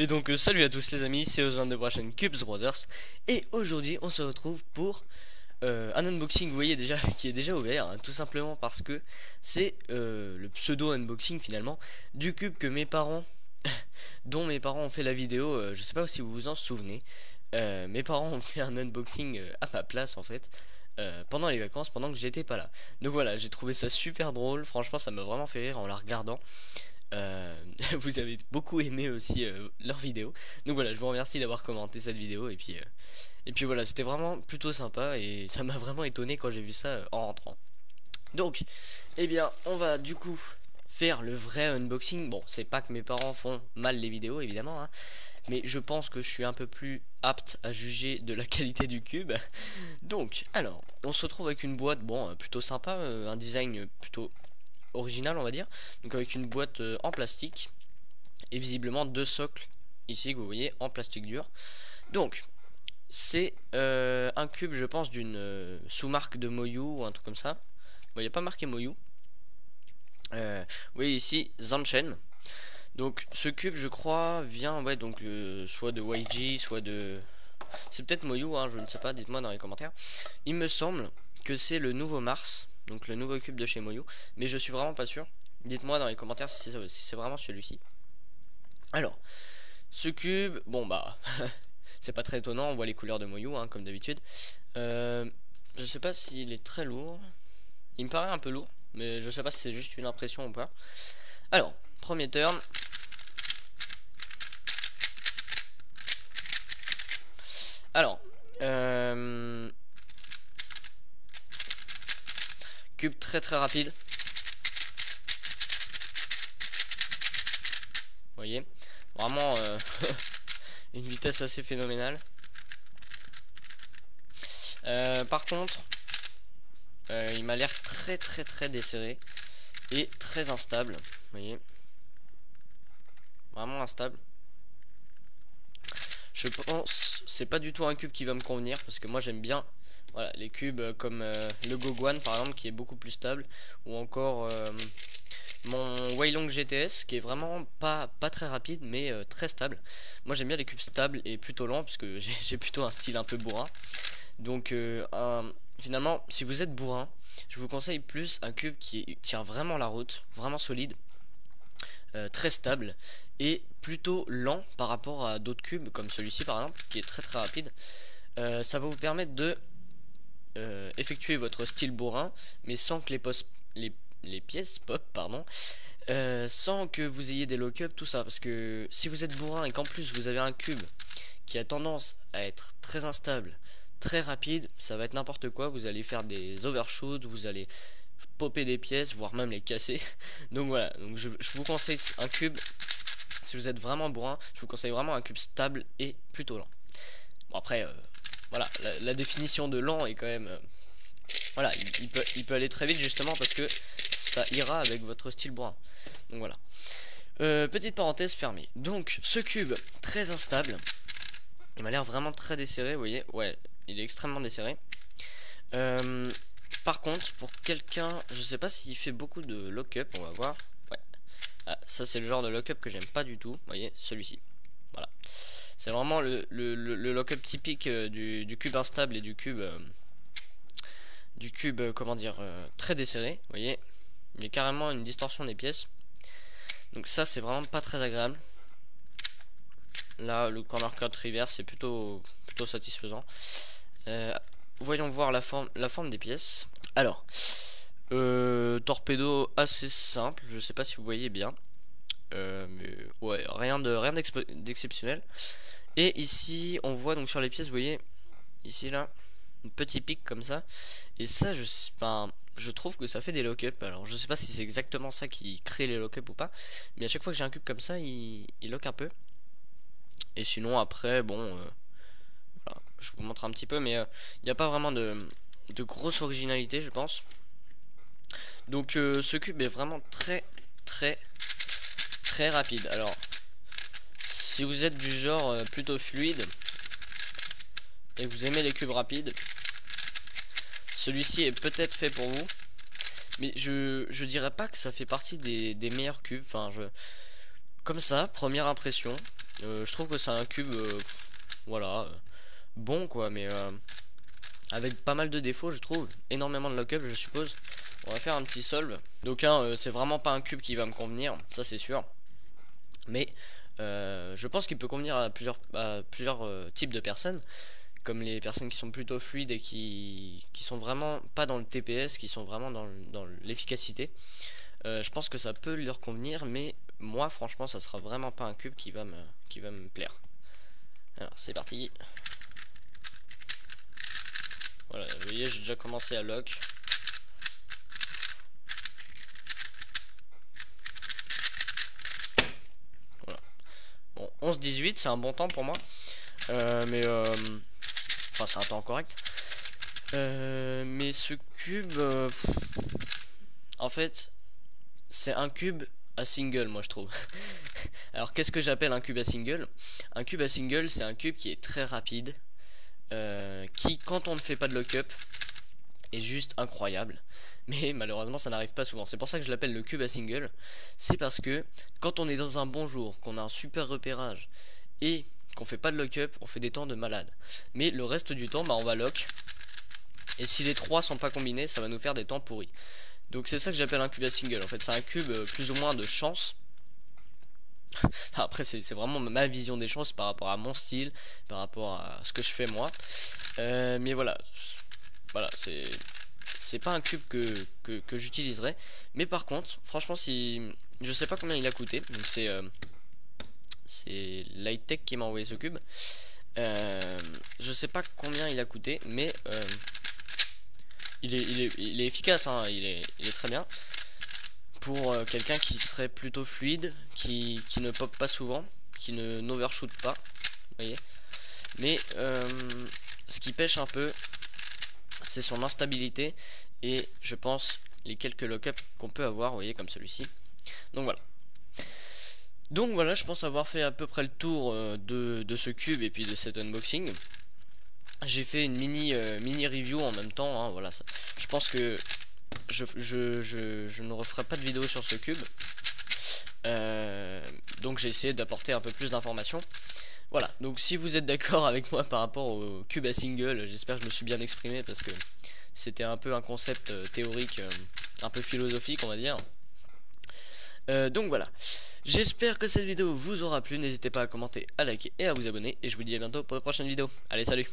Et donc salut à tous les amis, c'est Ozan de Brush Cubes Brothers. Et aujourd'hui on se retrouve pour un unboxing, vous voyez déjà, qui est déjà ouvert, hein, tout simplement parce que c'est le pseudo unboxing finalement du cube que mes parents, dont mes parents ont fait la vidéo, je sais pas si vous vous en souvenez. Mes parents ont fait un unboxing à ma place en fait. Pendant les vacances, pendant que j'étais pas là. Donc voilà, j'ai trouvé ça super drôle. Franchement, ça m'a vraiment fait rire en la regardant. Euh, Vous avez beaucoup aimé aussi leur vidéo. Donc voilà, je vous remercie d'avoir commenté cette vidéo. Et puis voilà, c'était vraiment plutôt sympa. Et ça m'a vraiment étonné quand j'ai vu ça en rentrant. Donc, eh bien, on va du coup faire le vrai unboxing. Bon, c'est pas que mes parents font mal les vidéos, évidemment, hein, mais je pense que je suis un peu plus apte à juger de la qualité du cube. Donc, alors, on se retrouve avec une boîte, bon, plutôt sympa, un design plutôt original, on va dire. Donc avec une boîte en plastique et visiblement deux socles ici que vous voyez en plastique dur. Donc c'est un cube, je pense, d'une sous-marque de Moyu ou un truc comme ça. Bon, il n'y a pas marqué Moyu. Vous voyez ici Zanshen. Donc ce cube, je crois, vient ouais donc soit de YG, soit de, c'est peut-être Moyu, hein, je ne sais pas, dites-moi dans les commentaires. Il me semble que c'est le nouveau Mars, donc le nouveau cube de chez Moyu, mais je suis vraiment pas sûr. Dites-moi dans les commentaires si c'est vraiment celui-ci. Alors, ce cube, bon bah, c'est pas très étonnant, on voit les couleurs de Moyu, hein, comme d'habitude. Je sais pas s'il est très lourd. Il me paraît un peu lourd, mais je sais pas si c'est juste une impression ou pas. Alors, premier turn. Alors, cube très très rapide. Vous voyez, vraiment une vitesse assez phénoménale. Par contre, il m'a l'air très très très desserré et très instable. Vous voyez, vraiment instable. Je pense c'est pas du tout un cube qui va me convenir parce que moi j'aime bien voilà, les cubes comme le Goguan par exemple qui est beaucoup plus stable, ou encore mon Weilong GTS qui est vraiment pas très rapide mais très stable. Moi j'aime bien les cubes stables et plutôt lents puisque j'ai plutôt un style un peu bourrin. Donc finalement si vous êtes bourrin, je vous conseille plus un cube qui tient vraiment la route, vraiment solide, très stable et plutôt lent par rapport à d'autres cubes comme celui-ci par exemple qui est très très rapide. Ça va vous permettre de effectuer votre style bourrin mais sans que les pièces pop, pardon, sans que vous ayez des lock-up, tout ça. Parce que si vous êtes bourrin et qu'en plus vous avez un cube qui a tendance à être très instable, très rapide, ça va être n'importe quoi. Vous allez faire des overshoots, vous allez popper des pièces, voire même les casser. Donc voilà, donc je vous conseille un cube. Si vous êtes vraiment bourrin, je vous conseille vraiment un cube stable et plutôt lent. Bon après, voilà, la définition de lent est quand même... voilà, il peut aller très vite justement parce que ça ira avec votre style bourrin. Donc voilà. Petite parenthèse fermée. Donc ce cube très instable, il m'a l'air vraiment très desserré, vous voyez. Ouais, il est extrêmement desserré. Par contre, pour quelqu'un, je sais pas s'il fait beaucoup de lock-up, on va voir. Ouais. Ah, ça c'est le genre de lock-up que j'aime pas du tout. Vous voyez, celui-ci. Voilà. C'est vraiment le lock-up typique du cube instable et du cube, comment dire, très desserré. Vous voyez, il y a carrément une distorsion des pièces. Donc ça c'est vraiment pas très agréable. Là le corner cut reverse c'est plutôt satisfaisant. Voyons voir la forme des pièces. Alors torpedo assez simple, je sais pas si vous voyez bien, mais ouais, rien d'exceptionnel. Et ici on voit donc sur les pièces, vous voyez ici là un petit pic comme ça, et ça je trouve que ça fait des lock-up. Alors je sais pas si c'est exactement ça qui crée les lock-up ou pas, mais à chaque fois que j'ai un cube comme ça il lock un peu. Et sinon après bon voilà, je vous montre un petit peu, mais il n'y a pas vraiment de grosse originalité je pense. Donc ce cube est vraiment très très très rapide. Alors si vous êtes du genre plutôt fluide et que vous aimez les cubes rapides, celui-ci est peut-être fait pour vous. Mais je dirais pas que ça fait partie des meilleurs cubes. Enfin, comme ça, première impression, Je trouve que c'est un cube, voilà, bon quoi, mais avec pas mal de défauts, je trouve. Énormément de lock-up, je suppose. On va faire un petit solve. Donc c'est vraiment pas un cube qui va me convenir, ça c'est sûr. Mais je pense qu'il peut convenir à plusieurs types de personnes, comme les personnes qui sont plutôt fluides et qui sont vraiment pas dans le TPS, qui sont vraiment dans l'efficacité. Je pense que ça peut leur convenir, mais moi franchement ça sera vraiment pas un cube qui va me plaire. Alors c'est parti. Voilà, vous voyez, j'ai déjà commencé à lock. Voilà. Bon, 11-18, c'est un bon temps pour moi. Mais enfin, c'est un temps correct. Mais ce cube, en fait, c'est un cube à single, moi je trouve. Alors, qu'est-ce que j'appelle un cube à single? Un cube à single, c'est un cube qui est très rapide. Qui, quand on ne fait pas de lock-up, est juste incroyable. Mais malheureusement ça n'arrive pas souvent. C'est pour ça que je l'appelle le cube à single. C'est parce que quand on est dans un bon jour, qu'on a un super repérage et qu'on fait pas de lock-up, on fait des temps de malade. Mais le reste du temps, bah, on va lock. Et si les trois sont pas combinés, ça va nous faire des temps pourris. Donc c'est ça que j'appelle un cube à single. En fait c'est un cube plus ou moins de chance. Après c'est vraiment ma vision des choses par rapport à mon style, par rapport à ce que je fais moi. Mais voilà, c'est pas un cube que j'utiliserai. Mais par contre, franchement, si je sais pas combien il a coûté, donc c'est Lightech qui m'a envoyé ce cube. Je sais pas combien il a coûté, mais il est efficace, hein, il est très bien. Pour quelqu'un qui serait plutôt fluide, qui ne pop pas souvent, qui ne n'overshoot pas, vous voyez. Mais ce qui pêche un peu, c'est son instabilité et je pense les quelques lock-up qu'on peut avoir, vous voyez, comme celui-ci. Donc voilà, je pense avoir fait à peu près le tour de ce cube et puis de cet unboxing. J'ai fait une mini review en même temps, hein, voilà. Je pense que je ne referai pas de vidéo sur ce cube. Donc j'ai essayé d'apporter un peu plus d'informations. Voilà, donc si vous êtes d'accord avec moi par rapport au cube à single, j'espère que je me suis bien exprimé parce que c'était un peu un concept théorique, un peu philosophique on va dire. Donc voilà, j'espère que cette vidéo vous aura plu, n'hésitez pas à commenter, à liker et à vous abonner. Et je vous dis à bientôt pour de prochaines vidéos. Allez, salut!